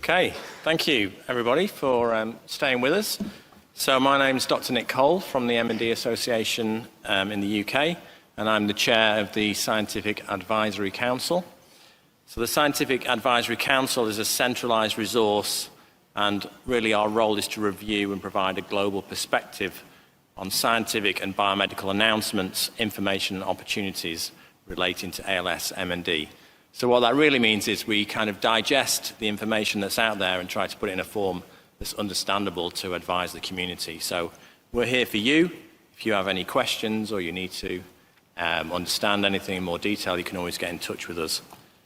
Okay, thank you everybody for staying with us. So my name is Dr. Nick Cole from the M&D Association in the UK, and I'm the chair of the Scientific Advisory Council. So the Scientific Advisory Council is a centralised resource, and really our role is to review and provide a global perspective on scientific and biomedical announcements, information and opportunities relating to ALS M&D. So what that really means is we kind of digest the information that's out there and try to put it in a form that's understandable to advise the community. So we're here for you. If you have any questions or you need to understand anything in more detail, you can always get in touch with us.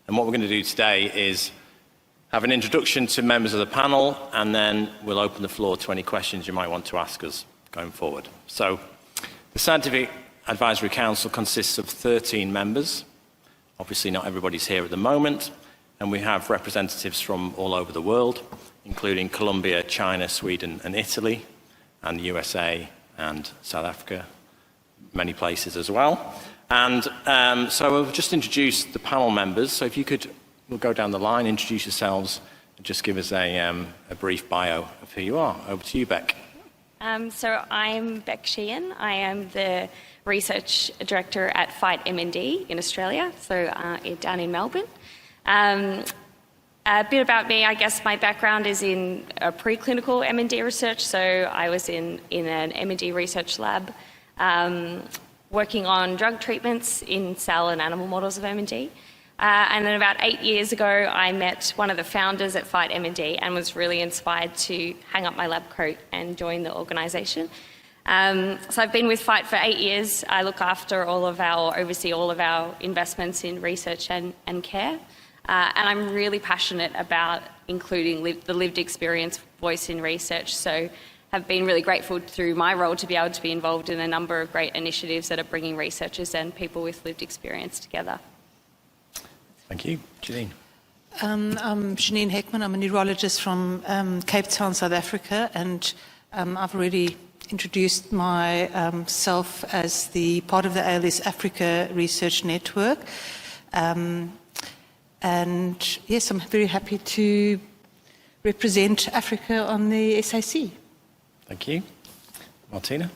And what we're going to do today is have an introduction to members of the panel, and then we'll open the floor to any questions you might want to ask us going forward. So the Scientific Advisory Council consists of 13 members. Obviously not everybody's here at the moment, and we have representatives from all over the world, including Colombia, China, Sweden and Italy, and the USA and South Africa, many places as well. And so we'll just introduce the panel members. So if you could, we'll go down the line, introduce yourselves, and just give us a brief bio of who you are. Over to you, Beck. So I'm Beck Sheehan. I am the Research Director at Fight M&D in Australia, so down in Melbourne. A bit about me, I guess my background is in preclinical M&D research, so I was in an M&D research lab working on drug treatments in cell and animal models of M&D. And then about 8 years ago, I met one of the founders at Fight M&D and was really inspired to hang up my lab coat and join the organisation. So I've been with Fight for 8 years. I look after oversee all of our investments in research and care. And I'm really passionate about including the lived experience voice in research. So I've been really grateful through my role to be able to be involved in a number of great initiatives that are bringing researchers and people with lived experience together. Thank you. Janine. I'm Janine Heckman. I'm a neurologist from Cape Town, South Africa, and I've already introduced myself as the part of the ALS Africa Research Network. And yes, I'm very happy to represent Africa on the SAC. Thank you. Martina.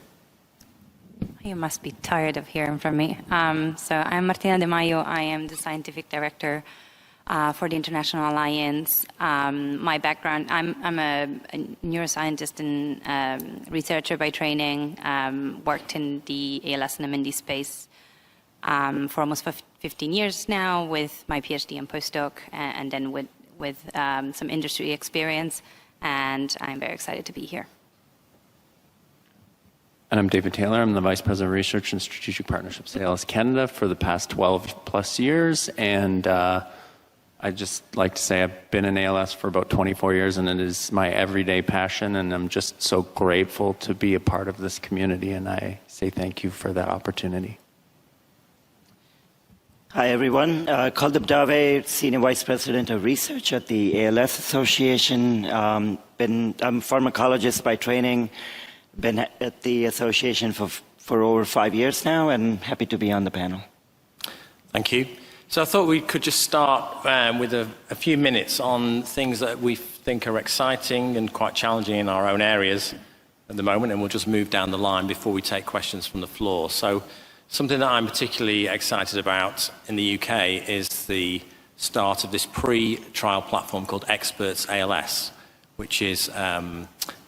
You must be tired of hearing from me. So I'm Martina De Mayo. I am the Scientific Director for the International Alliance. My background, I'm a neuroscientist and researcher by training, worked in the ALS and MND space for almost 15 years now with my PhD and postdoc, and then with some industry experience, and I'm very excited to be here. And I'm David Taylor. I'm the Vice President of Research and Strategic Partnerships at ALS Canada for the past 12 plus years. And I'd just like to say I've been in ALS for about 24 years, and it is my everyday passion. And I'm just so grateful to be a part of this community. And I say thank you for that opportunity. Hi, everyone. Kuldip Dave, Senior Vice President of Research at the ALS Association. I'm a pharmacologist by training. Been at the association for over 5 years now, and happy to be on the panel. Thank you. So I thought we could just start with a few minutes on things that we think are exciting and quite challenging in our own areas at the moment, and we'll just move down the line before we take questions from the floor. So something that I'm particularly excited about in the UK is the start of this pre-trial platform called Experts ALS, which is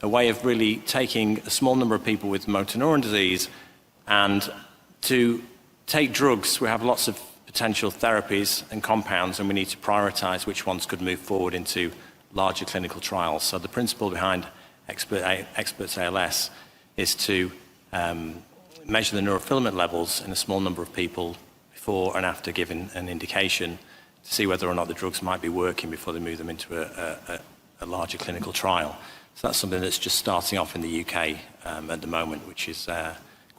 a way of really taking a small number of people with motor neuron disease and to take drugs. We have lots of potential therapies and compounds, and we need to prioritize which ones could move forward into larger clinical trials. So the principle behind Experts ALS is to measure the neurofilament levels in a small number of people before and after giving an indication to see whether or not the drugs might be working before they move them into a larger clinical trial. So that's something that's just starting off in the UK at the moment, which is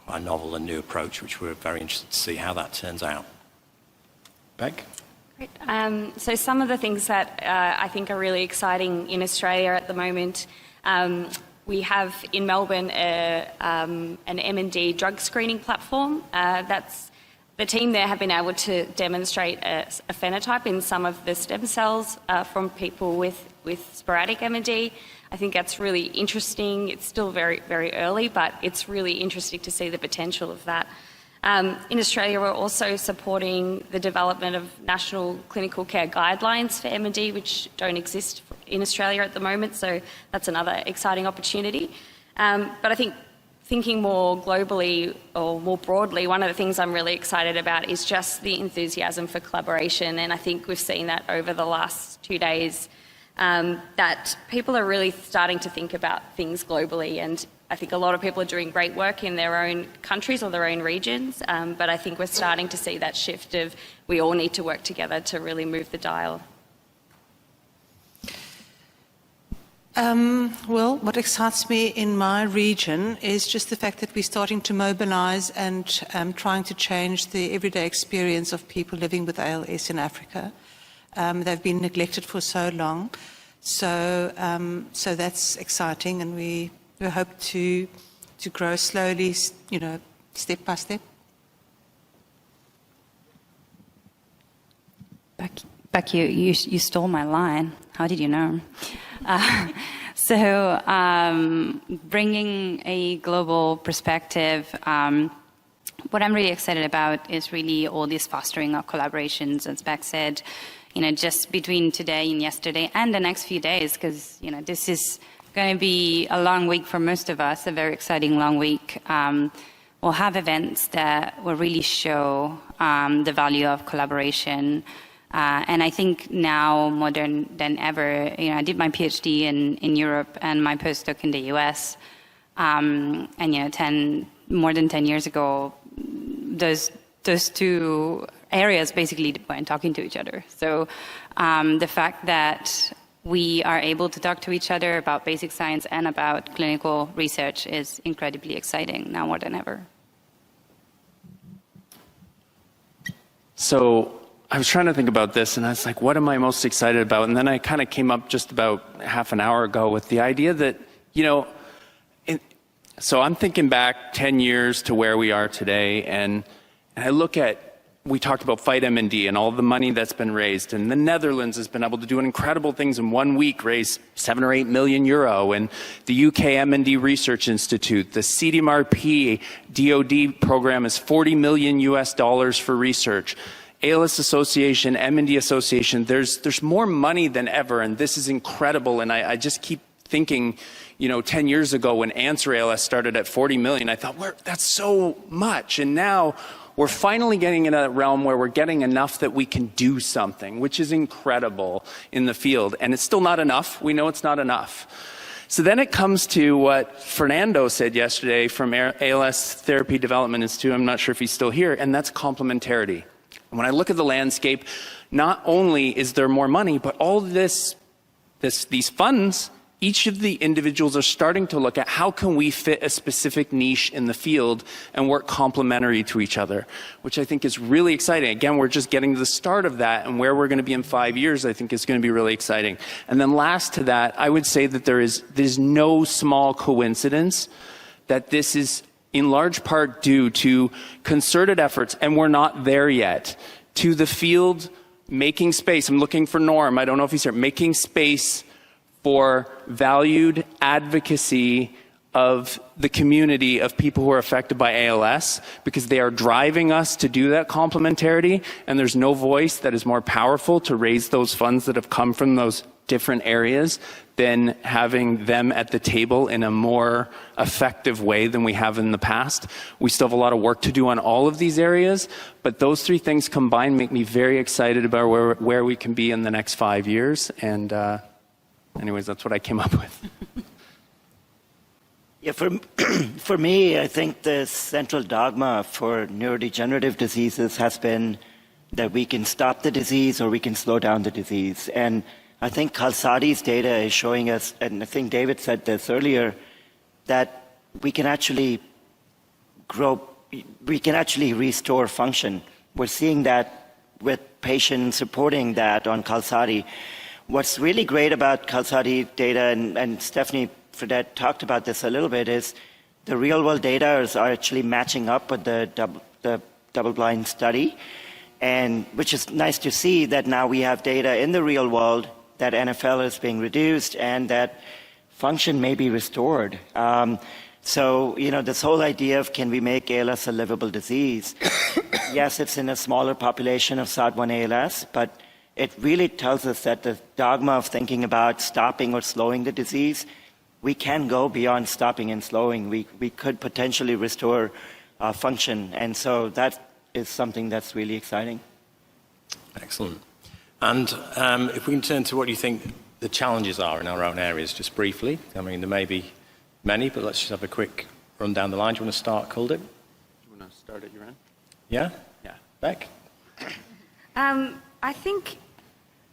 quite a novel and new approach, which we're very interested to see how that turns out. Beck? Great. So some of the things that I think are really exciting in Australia at the moment, we have in Melbourne an M&D drug screening platform. the team there have been able to demonstrate a phenotype in some of the stem cells from people with sporadic MND. I think that's really interesting. It's still very, very early, but it's really interesting to see the potential of that. In Australia, we're also supporting the development of national clinical care guidelines for MND, which don't exist in Australia at the moment, so that's another exciting opportunity. But I think thinking more globally or more broadly, one of the things I'm really excited about is just the enthusiasm for collaboration, and I think we've seen that over the last 2 days, that people are really starting to think about things globally, and I think a lot of people are doing great work in their own countries or their own regions, but I think we're starting to see that shift of we all need to work together to really move the dial. Well, what excites me in my region is just the fact that we're starting to mobilize and trying to change the everyday experience of people living with ALS in Africa. They've been neglected for so long. So that's exciting, and we hope to grow slowly, step by step. Beck, you stole my line. How did you know? Bringing a global perspective, what I'm really excited about is really all this fostering of collaborations, as Beck said, just between today and yesterday and the next few days, because, this is going to be a long week for most of us, a very exciting long week. We'll have events that will really show the value of collaboration. And I think now more than ever, I did my PhD in Europe and my postdoc in the US. And more than 10 years ago, those two areas basically weren't talking to each other. So the fact that we are able to talk to each other about basic science and about clinical research is incredibly exciting now more than ever. So I was trying to think about this, and I was like, what am I most excited about? And then I kind of came up just about half an hour ago with the idea that, so I'm thinking back 10 years to where we are today, and I look at, we talked about Fight MND and all the money that's been raised, and the Netherlands has been able to do incredible things in 1 week, raise 7 or 8 million euro, and the UK MND Research Institute, the CDMRP DoD program is $40 million for research. ALS Association, MND Association, there's more money than ever, and this is incredible. And I just keep thinking, 10 years ago when Answer ALS started at 40 million, I thought, that's so much. And now we're finally getting in a realm where we're getting enough that we can do something, which is incredible in the field. And it's still not enough. We know it's not enough. So then it comes to what Fernando said yesterday from ALS Therapy Development Institute. I'm not sure if he's still here, and that's complementarity. When I look at the landscape, not only is there more money, but all these funds, each of the individuals are starting to look at how can we fit a specific niche in the field and work complementary to each other, which I think is really exciting. Again, we're just getting to the start of that, and where we're going to be in 5 years, I think is going to be really exciting. And then last to that, I would say that there's no small coincidence that this is in large part due to concerted efforts, and we're not there yet, to the field making space. I'm looking for Norm, I don't know if he's here, making space for valued advocacy of the community of people who are affected by ALS, because they are driving us to do that complementarity, and there's no voice that is more powerful to raise those funds that have come from those different areas than having them at the table in a more effective way than we have in the past. We still have a lot of work to do on all of these areas, but those three things combined make me very excited about where we can be in the next 5 years. And anyways, that's what I came up with. Yeah, for me, I think the central dogma for neurodegenerative diseases has been that we can stop the disease or we can slow down the disease. And I think Khalsadi's data is showing us, and I think David said this earlier, that we can actually restore function. We're seeing that with patients reporting that on Khalsadi. What's really great about Khalsadi data, and Stephanie Fredette talked about this a little bit, is the real-world data are actually matching up with the double-blind study, and which is nice to see that now we have data in the real world that NFL is being reduced and that function may be restored. So, this whole idea of can we make ALS a livable disease? Yes, it's in a smaller population of SOD1 ALS, but it really tells us that the dogma of thinking about stopping or slowing the disease, we can go beyond stopping and slowing. We could potentially restore function. And so that is something that's really exciting. Excellent. And if we can turn to what you think the challenges are in our own areas, just briefly. I mean, there may be many, but let's just have a quick run down the line. Do you want to start, Kuldip? Do you want to start at your end? Yeah? Yeah. Beck? I think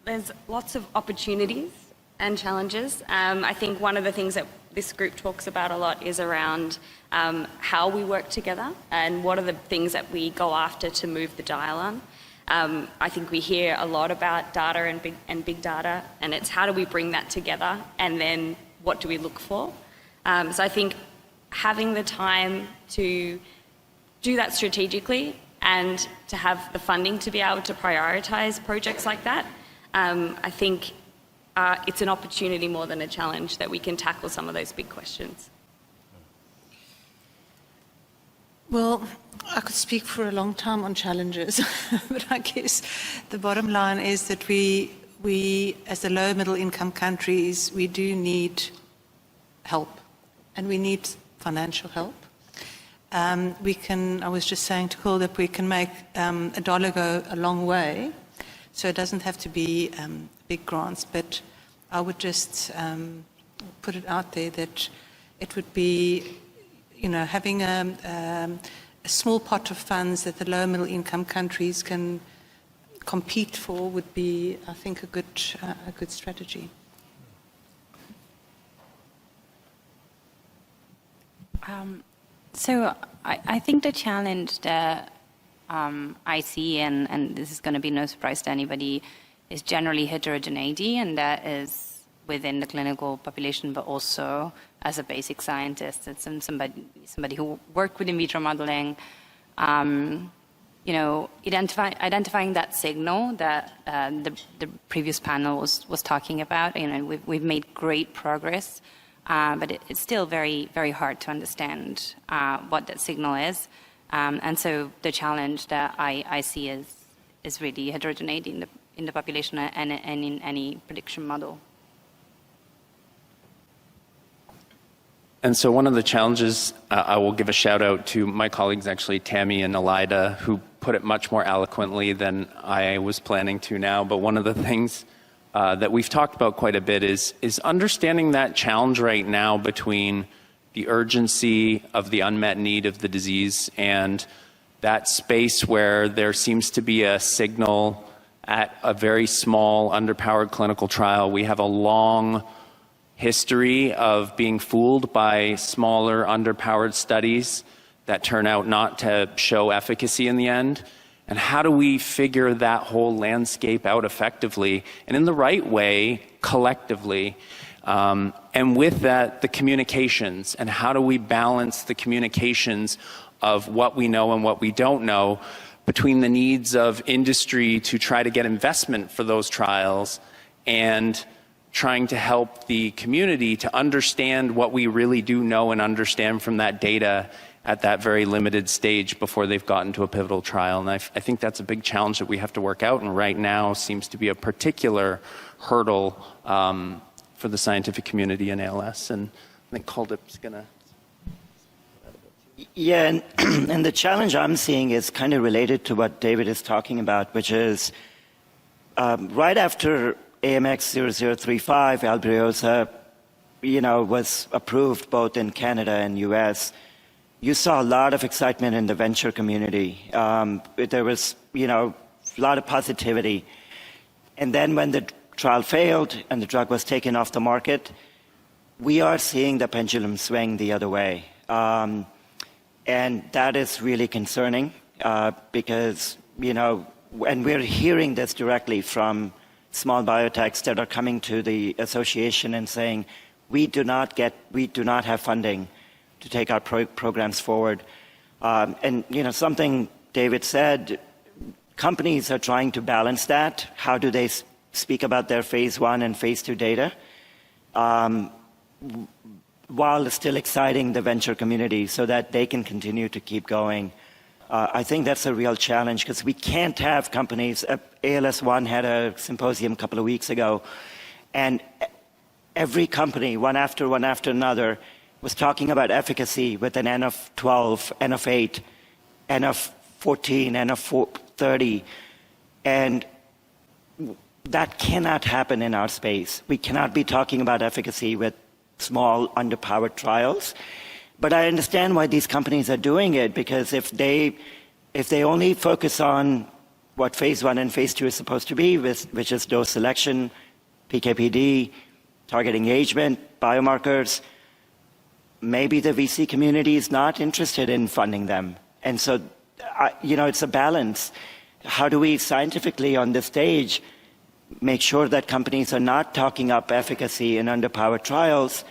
there's lots of opportunities and challenges. I think one of the things that this group talks about a lot is around how we work together and what are the things that we go after to move the dial on. I think we hear a lot about data and big data, and it's how do we bring that together, and then what do we look for? So I think having the time to do that strategically and to have the funding to be able to prioritize projects like that, I think it's an opportunity more than a challenge that we can tackle some of those big questions. Well, I could speak for a long time on challenges, but I guess the bottom line is that we as the low middle income countries, we do need help, and we need financial help. I was just saying to Cole that we can make a dollar go a long way, so it doesn't have to be big grants, but I would just put it out there that it would be, having a small pot of funds that the low middle income countries can compete for would be, I think, a good strategy. So I think the challenge that I see, and this is going to be no surprise to anybody, is generally heterogeneity, and that is within the clinical population, but also as a basic scientist. It's somebody who worked with in vitro modeling, identifying that signal that the previous panel was talking about. We've made great progress, but it's still very, very hard to understand what that signal is. And so the challenge that I see is really heterogeneity in the population and in any prediction model. And so one of the challenges, I will give a shout out to my colleagues, actually, Tammy and Elida, who put it much more eloquently than I was planning to now. But one of the things that we've talked about quite a bit is understanding that challenge right now between the urgency of the unmet need of the disease and that space where there seems to be a signal at a very small, underpowered clinical trial. We have a long history of being fooled by smaller, underpowered studies that turn out not to show efficacy in the end. And how do we figure that whole landscape out effectively and in the right way, collectively? And with that, the communications, and how do we balance the communications of what we know and what we don't know between the needs of industry to try to get investment for those trials and trying to help the community to understand what we really do know and understand from that data at that very limited stage before they've gotten to a pivotal trial. And I think that's a big challenge that we have to work out, and right now seems to be a particular hurdle for the scientific community in ALS. And I think Kuldip's going to... Yeah, and the challenge I'm seeing is kind of related to what David is talking about, which is right after AMX 0035, Albrioza, was approved both in Canada and US, you saw a lot of excitement in the venture community. There was, a lot of positivity. And then when the trial failed and the drug was taken off the market, we are seeing the pendulum swing the other way. And that is really concerning because, and we're hearing this directly from small biotechs that are coming to the association and saying, we do not have funding to take our programs forward. And, something David said, companies are trying to balance that. How do they speak about their phase 1 and phase 2 data while still exciting the venture community so that they can continue to keep going? I think that's a real challenge because we can't have companies. ALS1 had a symposium a couple of weeks ago, and every company, one after another, was talking about efficacy with an N of 12, N of 8, N of 14, N of 30. And that cannot happen in our space. We cannot be talking about efficacy with small, underpowered trials. But I understand why these companies are doing it, because if they only focus on what phase 1 and phase 2 is supposed to be, which is dose selection, PK/PD, target engagement, biomarkers, maybe the VC community is not interested in funding them. And so, it's a balance. How do we scientifically on this stage make sure that companies are not talking up efficacy in underpowered trials,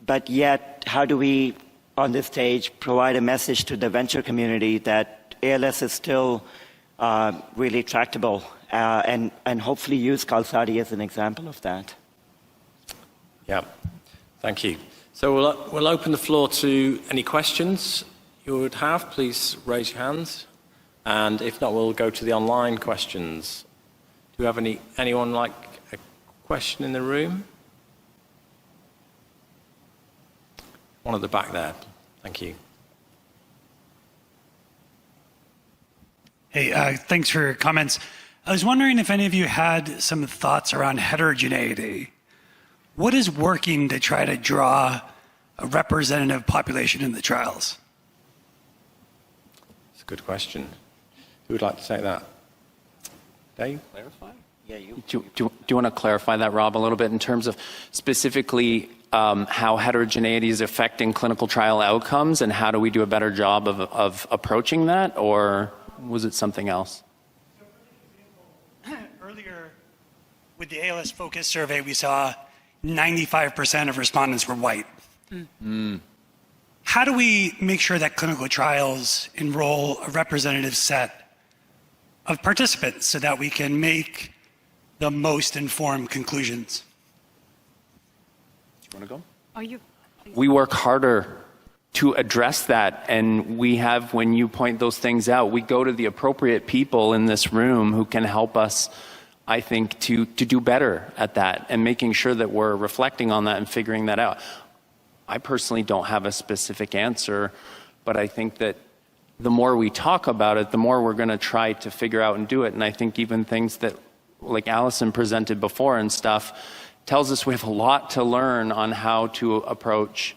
but yet how do we, on this stage, provide a message to the venture community that ALS is still really tractable, and hopefully use Qalsody as an example of that? Yeah, thank you. So we'll open the floor to any questions you would have. Please raise your hands. And if not, we'll go to the online questions. Do you have anyone like a question in the room? One at the back there. Thank you. Hey, thanks for your comments. I was wondering if any of you had some thoughts around heterogeneity. What is working to try to draw a representative population in the trials? It's a good question. Who would like to take that? Dave? Clarify? Yeah, do you want to clarify that, Rob, a little bit in terms of specifically how heterogeneity is affecting clinical trial outcomes, and how do we do a better job of approaching that, or was it something else? So for example, earlier with the ALS Focus survey, we saw 95% of respondents were white. How do we make sure that clinical trials enroll a representative set of participants so that we can make the most informed conclusions? Do you want to go? Oh, you. We work harder to address that, and we have, when you point those things out, we go to the appropriate people in this room who can help us, I think, to do better at that, and making sure that we're reflecting on that and figuring that out. I personally don't have a specific answer, but I think that the more we talk about it, the more we're going to try to figure out and do it. And I think even things that, like Allison presented before and stuff, tells us we have a lot to learn on how to approach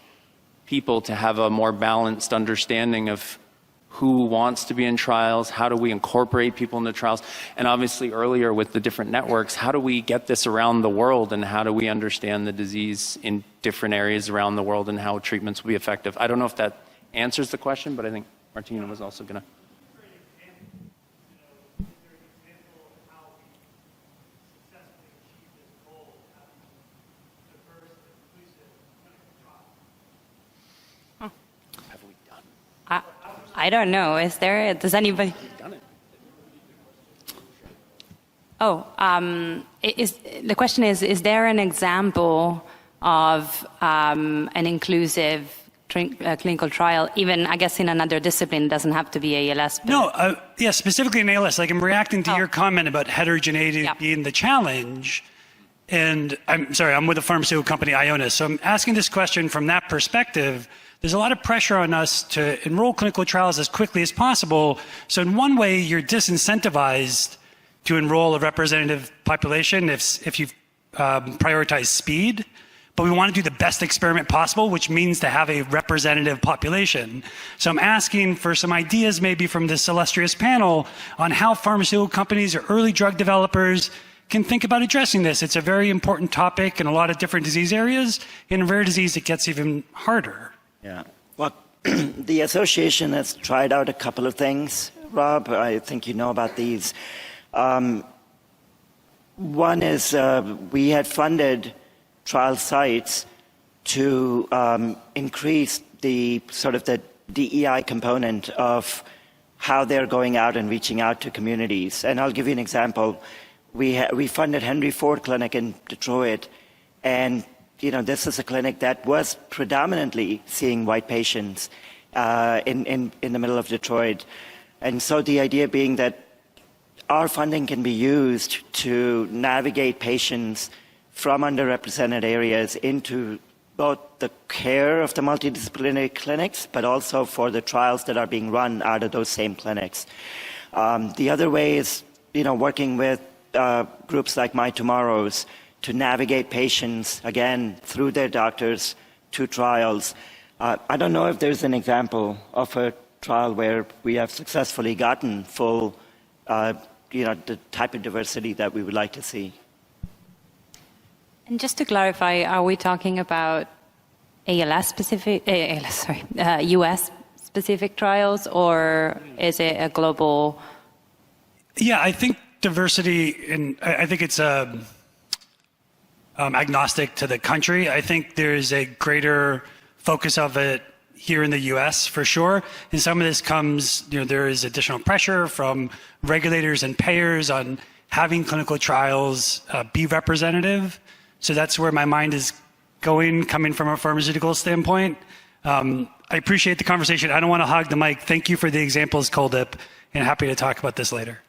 people to have a more balanced understanding of who wants to be in trials, how do we incorporate people into trials, and obviously earlier with the different networks, how do we get this around the world, and how do we understand the disease in different areas around the world and how treatments will be effective. I don't know if that answers the question, but I think Martina was also going to. I don't know. Is there? Does anybody? Oh, the question is there an example of an inclusive clinical trial, even, I guess, in another discipline? It doesn't have to be ALS. But... No, yeah, specifically in ALS. Like, I'm reacting to your comment about heterogeneity being the challenge. And I'm sorry, I'm with a pharmaceutical company, Ionis. So I'm asking this question from that perspective. There's a lot of pressure on us to enroll clinical trials as quickly as possible. So in one way, you're disincentivized to enroll a representative population if you prioritize speed. But we want to do the best experiment possible, which means to have a representative population. So I'm asking for some ideas maybe from this illustrious panel on how pharmaceutical companies or early drug developers can think about addressing this. It's a very important topic in a lot of different disease areas. In rare disease, it gets even harder. Yeah. Well, the association has tried out a couple of things, Rob. I think you know about these. One is we had funded trial sites to increase the sort of the DEI component of how they're going out and reaching out to communities. And I'll give you an example. We funded Henry Ford Clinic in Detroit, and this is a clinic that was predominantly seeing white patients in the middle of Detroit. And so the idea being that our funding can be used to navigate patients from underrepresented areas into both the care of the multidisciplinary clinics, but also for the trials that are being run out of those same clinics. The other way is, working with groups like My Tomorrows to navigate patients, again, through their doctors to trials. I don't know if there's an example of a trial where we have successfully gotten full, the type of diversity that we would like to see. And just to clarify, are we talking about US specific trials, or is it a global? Yeah, I think diversity, and I think it's agnostic to the country. I think there's a greater focus of it here in the US for sure. And some of this comes, there is additional pressure from regulators and payers on having clinical trials be representative. So that's where my mind is going, coming from a pharmaceutical standpoint. I appreciate the conversation. I don't want to hog the mic. Thank you for the examples, Kuldip, and happy to talk about this later.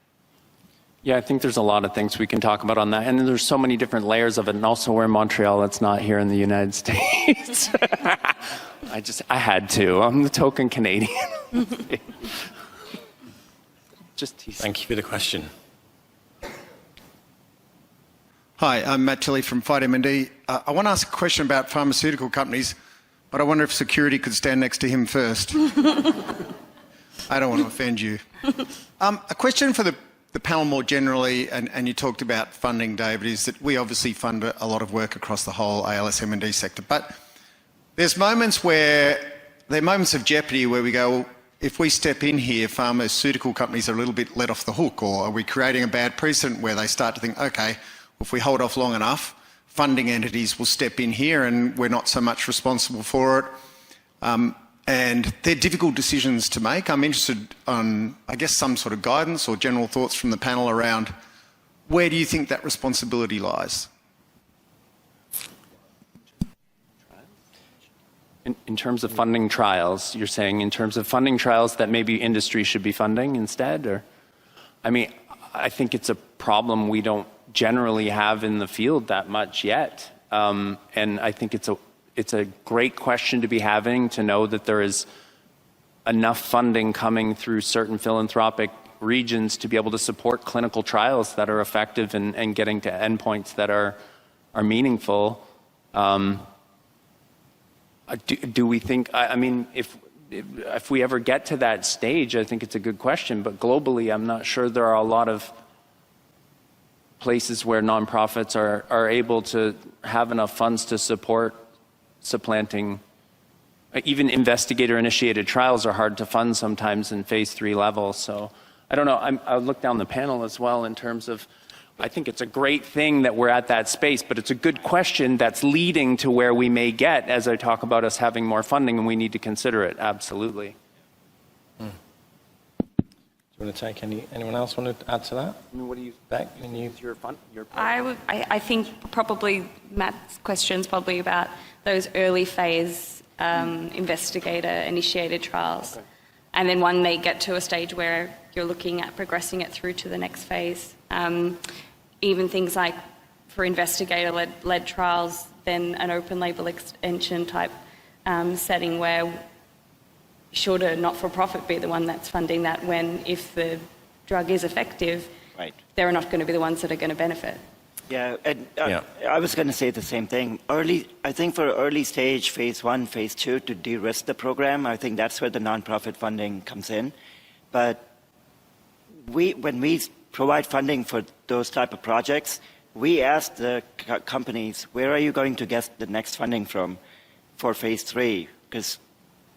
Yeah, I think there's a lot of things we can talk about on that. And there's so many different layers of it. And also we're in Montreal. It's not here in the United States. I had to. I'm the token Canadian. Thank you for the question. Hi, I'm Matt Tilley from Fight M&D. I want to ask a question about pharmaceutical companies, but I wonder if security could stand next to him first. I don't want to offend you. A question for the panel more generally, and you talked about funding, David, is that we obviously fund a lot of work across the whole ALS M&D sector, but there's moments of jeopardy where we go, well, if we step in here, pharmaceutical companies are a little bit let off the hook, or are we creating a bad precedent where they start to think, okay, if we hold off long enough, funding entities will step in here and we're not so much responsible for it. And they're difficult decisions to make. I'm interested on, I guess, some sort of guidance or general thoughts from the panel around where do you think that responsibility lies? In terms of funding trials, you're saying in terms of funding trials that maybe industry should be funding instead? Or, I think it's a problem we don't generally have in the field that much yet. And I think it's a great question to be having, to know that there is enough funding coming through certain philanthropic regions to be able to support clinical trials that are effective and getting to endpoints that are meaningful. Do we think, if we ever get to that stage, I think it's a good question, but globally, I'm not sure there are a lot of places where nonprofits are able to have enough funds to support supplanting. Even investigator-initiated trials are hard to fund sometimes in phase 3 level. So I don't know. I'll look down the panel as well in terms of, I think it's a great thing that we're at that space, but it's a good question that's leading to where we may get as I talk about us having more funding, and we need to consider it, absolutely. Do you want to take anyone else want to add to that? What do you Beck? I think probably Matt's question's probably about those early phase investigator-initiated trials. Okay. And then when they get to a stage where you're looking at progressing it through to the next phase. Even things like for investigator-led trials, then an open label extension type setting where should a not-for-profit be the one that's funding that, when if the drug is effective, right, they're not going to be the ones that are going to benefit. Yeah, and I was going to say the same thing. I think for early stage, phase 1, phase 2, to de-risk the program, I think that's where the nonprofit funding comes in. But when we provide funding for those type of projects, we ask the companies, where are you going to get the next funding from for phase 3? Because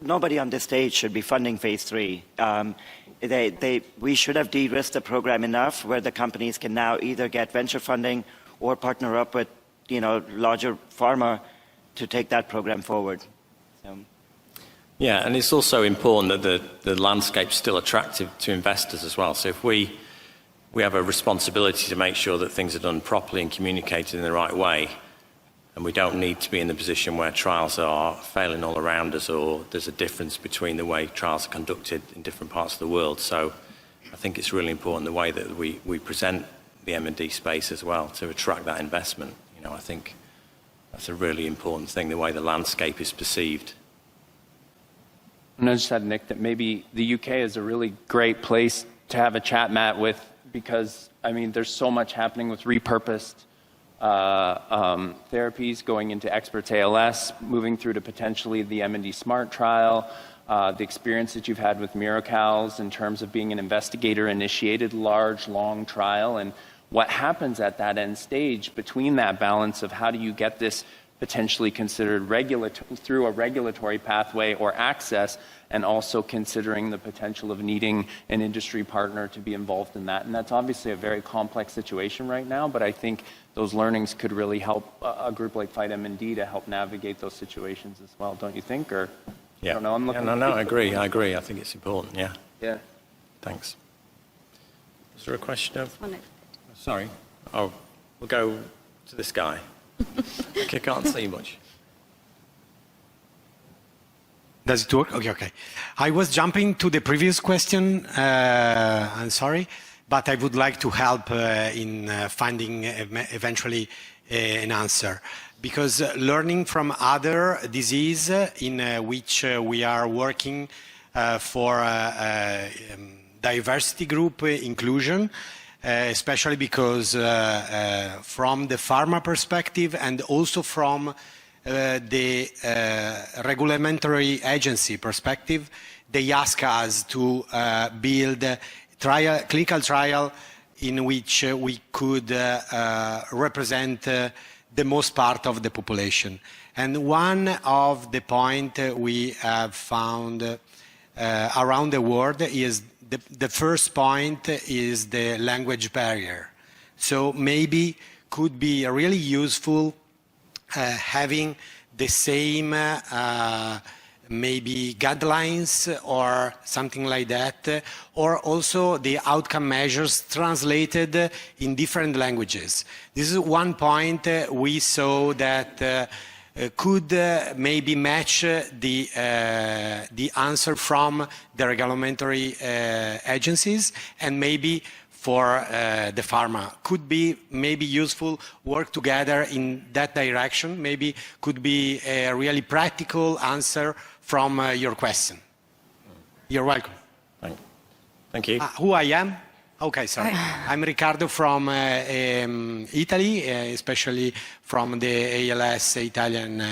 nobody on this stage should be funding phase 3. We should have de-risked the program enough where the companies can now either get venture funding or partner up with, larger pharma to take that program forward. So. Yeah, and it's also important that the landscape's still attractive to investors as well. So if we have a responsibility to make sure that things are done properly and communicated in the right way, and we don't need to be in the position where trials are failing all around us, or there's a difference between the way trials are conducted in different parts of the world. So I think it's really important the way that we present the M&D space as well to attract that investment. You know, I think that's a really important thing, the way the landscape is perceived. And I just had Nick that maybe the UK is a really great place to have a chat, Matt, with, because I mean there's so much happening with repurposed therapies going into experts ALS, moving through to potentially the M&D SMART trial, the experience that you've had with Miracals in terms of being an investigator-initiated large, long trial, and what happens at that end stage between that balance of how do you get this potentially considered through a regulatory pathway or access, and also considering the potential of needing an industry partner to be involved in that. And that's obviously a very complex situation right now, but I think those learnings could really help a group like Fight M&D to help navigate those situations as well, don't you think? Or Yeah. I don't know. I'm looking. No, I agree. I think it's important. Yeah. Yeah. Thanks. Is there a question of? Sorry. Oh, we'll go to this guy. I can't see much. Does it work? Okay. I was jumping to the previous question. I'm sorry, but I would like to help in finding eventually an answer. Because learning from other disease in which we are working for diversity group inclusion, especially because from the pharma perspective and also from the regulatory agency perspective, they ask us to build a clinical trial in which we could represent the most part of the population. And one of the points we have found around the world is the first point is the language barrier. So maybe could be really useful having the same maybe guidelines or something like that, or also the outcome measures translated in different languages. This is one point we saw that could maybe match the answer from the regulatory agencies, and maybe for the pharma. Could be maybe useful work together in that direction. Maybe could be a really practical answer from your question. You're welcome. Thank you. Who I am? Okay, sorry. I'm Riccardo from Italy, especially from the ALS Italian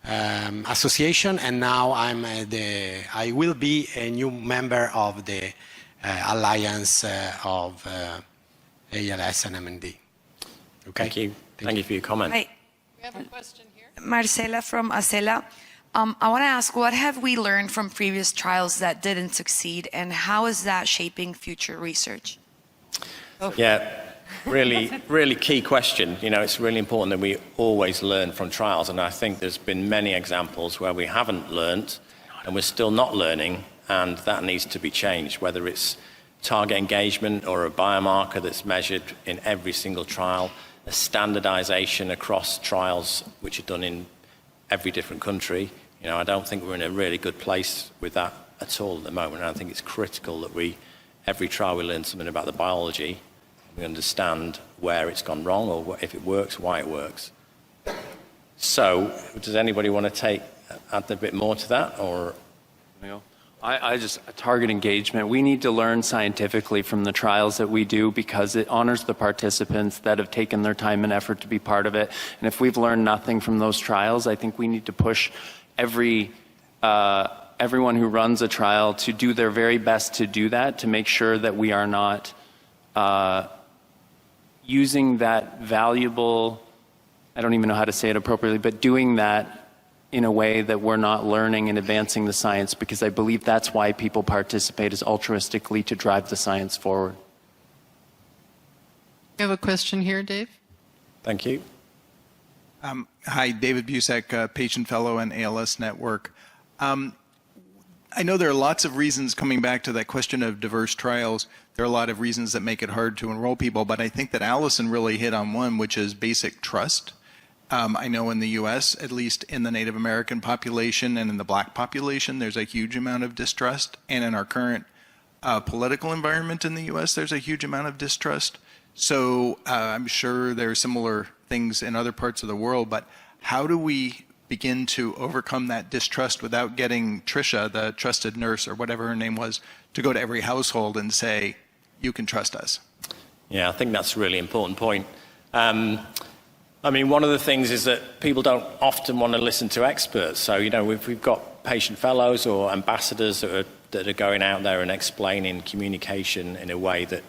Association, and now I will be a new member of the Alliance of ALS and MND. Okay. Thank you. Thank you for your comment. Hi. We have a question here. Marcela from Acela. I want to ask, what have we learned from previous trials that didn't succeed, and how is that shaping future research? Yeah, really key question. You know, it's really important that we always learn from trials, and I think there's been many examples where we haven't learned and we're still not learning, and that needs to be changed, whether it's target engagement or a biomarker that's measured in every single trial, a standardization across trials which are done in every different country. You know, I don't think we're in a really good place with that at all at the moment. And I think it's critical that every trial we learn something about the biology, we understand where it's gone wrong, or if it works, why it works. So, does anybody want to add a bit more to that, or? I just, target engagement. We need to learn scientifically from the trials that we do, because it honors the participants that have taken their time and effort to be part of it. And if we've learned nothing from those trials, I think we need to push everyone who runs a trial to do their very best to do that, to make sure that we are not using that valuable, I don't even know how to say it appropriately, but doing that in a way that we're not learning and advancing the science, because I believe that's why people participate, is altruistically to drive the science forward. You have a question here, Dave? Thank you. Hi, David Busak, Patient Fellow and ALS Network. I know there are lots of reasons, coming back to that question of diverse trials, there are a lot of reasons that make it hard to enroll people, but I think that Allison really hit on one, which is basic trust. I know in the U.S., at least in the Native American population and in the Black population, there's a huge amount of distrust. And in our current political environment in the U.S., there's a huge amount of distrust. So I'm sure there are similar things in other parts of the world, but how do we begin to overcome that distrust without getting Tricia, the trusted nurse or whatever her name was, to go to every household and say, you can trust us? Yeah, I think that's a really important point. I mean, one of the things is that people don't often want to listen to experts. So, you know, if we've got patient fellows or ambassadors that are going out there and explaining communication in a way that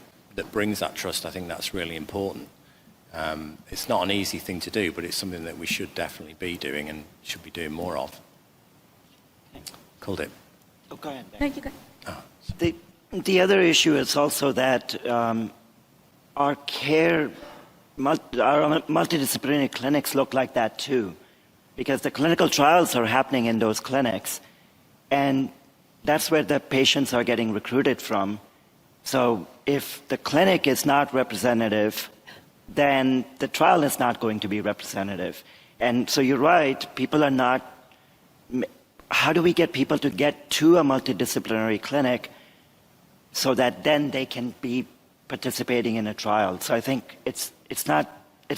brings that trust, I think that's really important. It's not an easy thing to do, but it's something that we should definitely be doing and should be doing more of. Called it. Oh, go ahead. No, you go. Oh, The other issue is also that our multidisciplinary clinics look like that too, because the clinical trials are happening in those clinics, and that's where the patients are getting recruited from. So if the clinic is not representative, then the trial is not going to be representative. And so you're right, people are not. How do we get people to get to a multidisciplinary clinic so that then they can be participating in a trial? So I think it's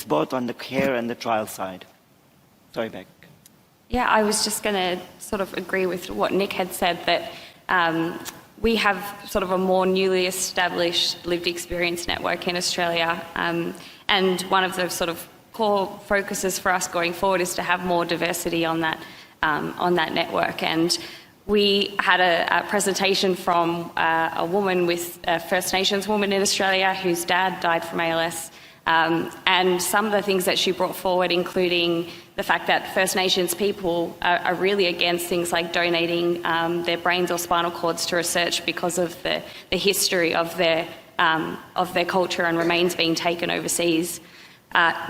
both on the care and the trial side. Sorry, Beck. Yeah, I was just going to sort of agree with what Nick had said, that we have sort of a more newly established lived experience network in Australia, and one of the sort of core focuses for us going forward is to have more diversity on that network. And we had a presentation from a woman with a First Nations woman in Australia whose dad died from ALS. And some of the things that she brought forward, including the fact that First Nations people are really against things like donating their brains or spinal cords to research because of the history of their culture and remains being taken overseas.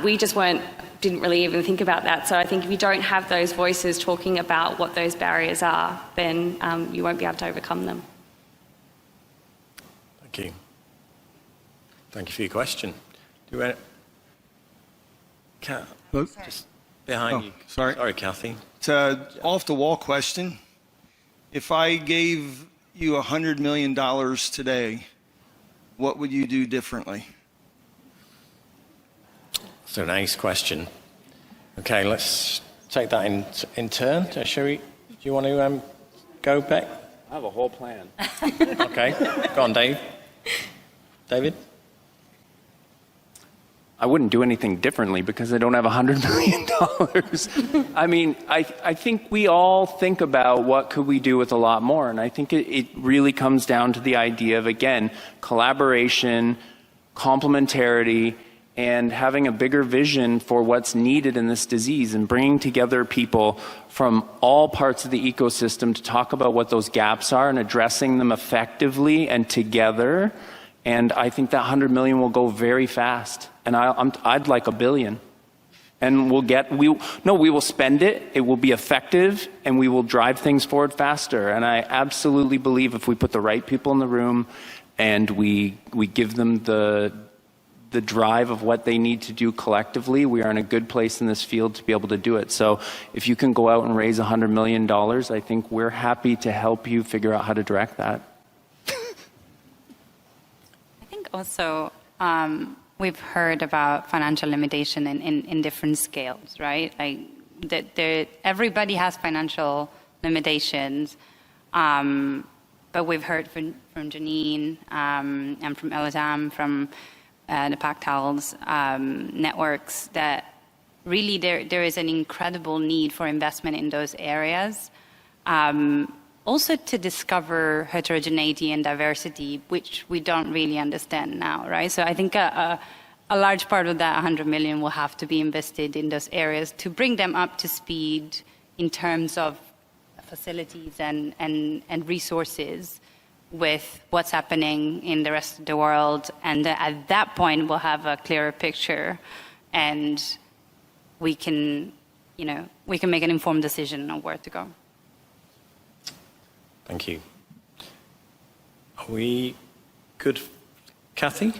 We just didn't really even think about that. So I think if you don't have those voices talking about what those barriers are, then you won't be able to overcome them. thank you. Thank you for your question. Do you want just behind you. Sorry, Kathy. It's an off-the-wall question. If I gave you $100 million today, what would you do differently? It's a nice question. Okay, let's take that in turn. Shall we? Do you want to go, Beck? I have a whole plan. Okay, go on, Dave. David? I wouldn't do anything differently because I don't have $100 million. I mean, I think we all think about what could we do with a lot more. And I think it really comes down to the idea of, again, collaboration, complementarity, and having a bigger vision for what's needed in this disease and bringing together people from all parts of the ecosystem to talk about what those gaps are and addressing them effectively and together. And I think that 100 million will go very fast. And I'd like $1 billion. And we will spend it, it will be effective, and we will drive things forward faster. And I absolutely believe if we put the right people in the room and we give them the drive of what they need to do collectively, we are in a good place in this field to be able to do it. So if you can go out and raise $100 million, I think we're happy to help you figure out how to direct that. I think also we've heard about financial limitation in different scales, right? Like everybody has financial limitations, but we've heard from Janine and from Elazam, from the Pactals networks, that really there is an incredible need for investment in those areas. Also to discover heterogeneity and diversity, which we don't really understand now, right? So I think a large part of that 100 million will have to be invested in those areas to bring them up to speed in terms of facilities and resources with what's happening in the rest of the world. And at that point, we'll have a clearer picture, and we can make an informed decision on where to go. Thank you. Are we good? Kathy?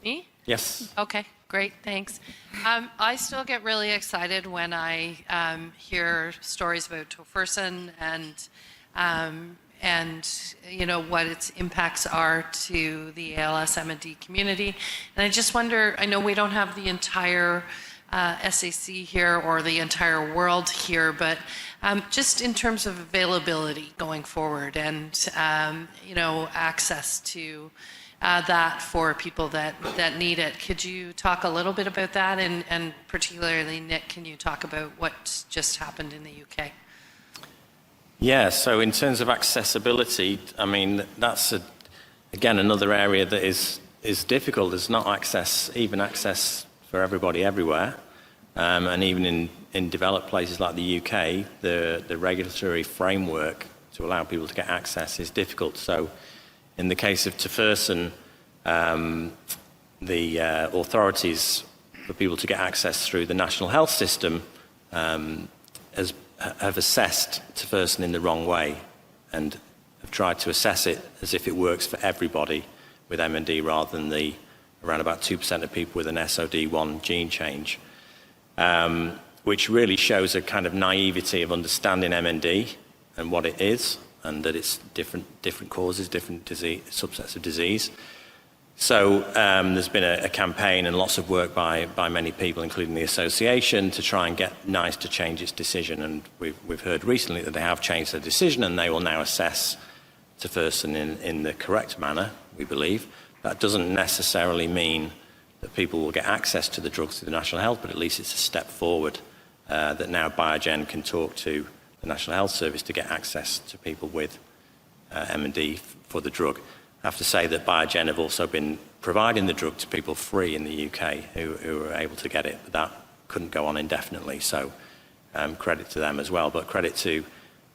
Me? Yes. Okay, great, thanks. I still get really excited when I hear stories about tofersen and you know what its impacts are to the ALS MND community. And I just wonder, I know we don't have the entire SAC here or the entire world here, but just in terms of availability going forward and you know, access to that for people that need it. Could you talk a little bit about that? And particularly, Nick, can you talk about what just happened in the UK? Yeah, so in terms of accessibility, I mean, that's, again, another area that is difficult. There's not even access for everybody everywhere. And even in developed places like the UK, the regulatory framework to allow people to get access is difficult. So in the case of tofersen, the authorities for people to get access through the national health system have assessed tofersen in the wrong way and have tried to assess it as if it works for everybody with MND rather than the around about 2% of people with an SOD1 gene change, which really shows a kind of naivety of understanding MND and what it is, and that it's different causes, different disease, subsets of disease. So there's been a campaign and lots of work by many people, including the association, to try and get NICE to change its decision. And we've heard recently that they have changed their decision and they will now assess tofersen in the correct manner, we believe. That doesn't necessarily mean that people will get access to the drugs through the National Health, but at least it's a step forward that now Biogen can talk to the National Health Service to get access to people with MND for the drug. I have to say that Biogen have also been providing the drug to people free in the UK who are able to get it, but that couldn't go on indefinitely, so credit to them as well. But credit to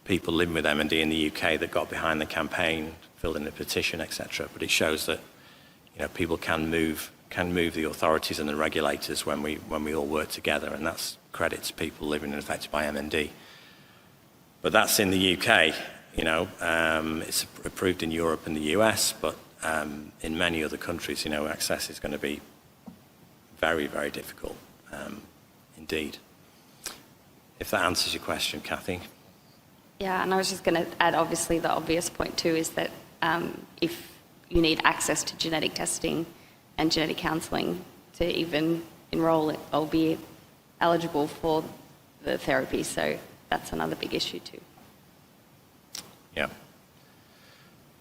people living with MND in the UK that got behind the campaign, filled in a petition, etc. But it shows that, you know, people can move the authorities and the regulators when we all work together, and that's credit to people living and affected by MND. But that's in the UK. You know, it's approved in Europe and the US, but in many other countries, you know, access is going to be very, very difficult indeed. If that answers your question, Kathy. Yeah, and I was just going to add, obviously, the obvious point too is that if you need access to genetic testing and genetic counselling to even enrol it or be eligible for the therapy, so that's another big issue too. Yeah.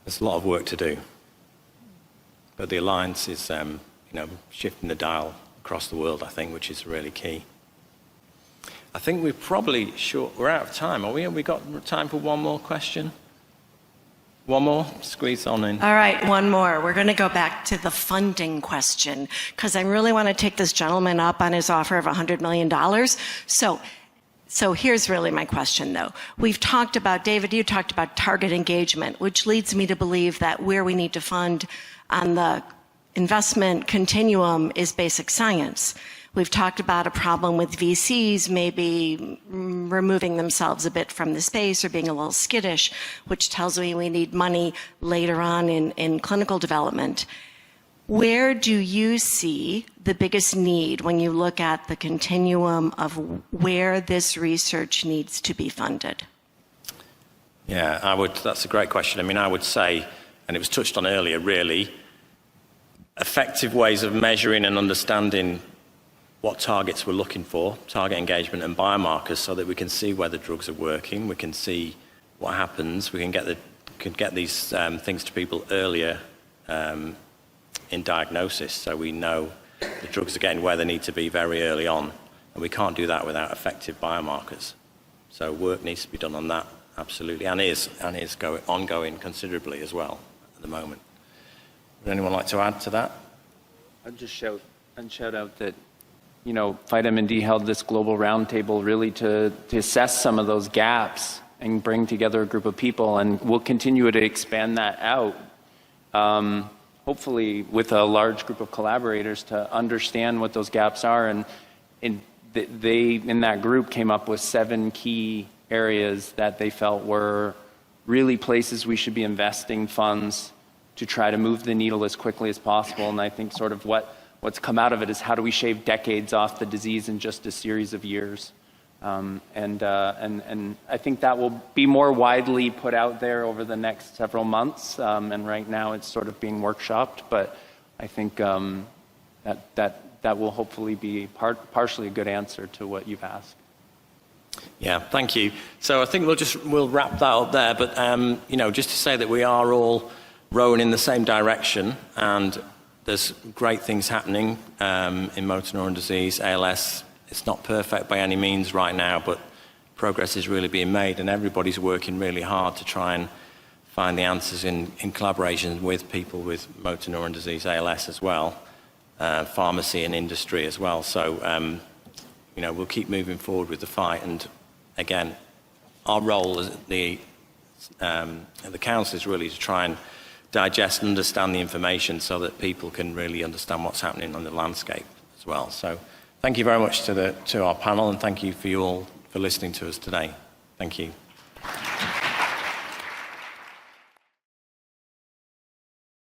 There's a lot of work to do. But the Alliance is, you know, shifting the dial across the world, I think, which is really key. I think we're probably short. We're out of time, are we? Have we got time for one more question? One more? Squeeze on in. All right, one more. We're going to go back to the funding question, because I really want to take this gentleman up on his offer of $100 million. So here's really my question, though. We've talked about, David, you talked about target engagement, which leads me to believe that where we need to fund on the investment continuum is basic science. We've talked about a problem with VCs maybe removing themselves a bit from the space or being a little skittish, which tells me we need money later on in clinical development. Where do you see the biggest need when you look at the continuum of where this research needs to be funded? Yeah, that's a great question. I mean, I would say, and it was touched on earlier, really, effective ways of measuring and understanding what targets we're looking for, target engagement and biomarkers, so that we can see whether drugs are working, we can see what happens, we can get these things to people earlier in diagnosis, so we know the drugs are getting where they need to be very early on, and we can't do that without effective biomarkers. So work needs to be done on that, absolutely, and is ongoing considerably as well at the moment. Would anyone like to add to that? I'd just shout out that, you know, Fight MND held this global roundtable really to assess some of those gaps and bring together a group of people, and we'll continue to expand that out, hopefully with a large group of collaborators to understand what those gaps are. And they, in that group, came up with 7 key areas that they felt were really places we should be investing funds to try to move the needle as quickly as possible. And I think sort of what's come out of it is how do we shave decades off the disease in just a series of years. And I think that will be more widely put out there over the next several months. And right now it's sort of being workshopped, but I think that will hopefully be partially a good answer to what you've asked. Yeah, thank you. So I think we'll wrap that up there. But just to say that we are all rowing in the same direction, and there's great things happening in motor neuron disease, ALS. It's not perfect by any means right now, but progress is really being made, and everybody's working really hard to try and find the answers in collaboration with people with motor neuron disease, ALS as well, pharmacy and industry as well. So, we'll keep moving forward with the fight. And again, our role as the council is really to try and digest and understand the information so that people can really understand what's happening on the landscape as well. So thank you very much to our panel, and thank you for you all for listening to us today. Thank you.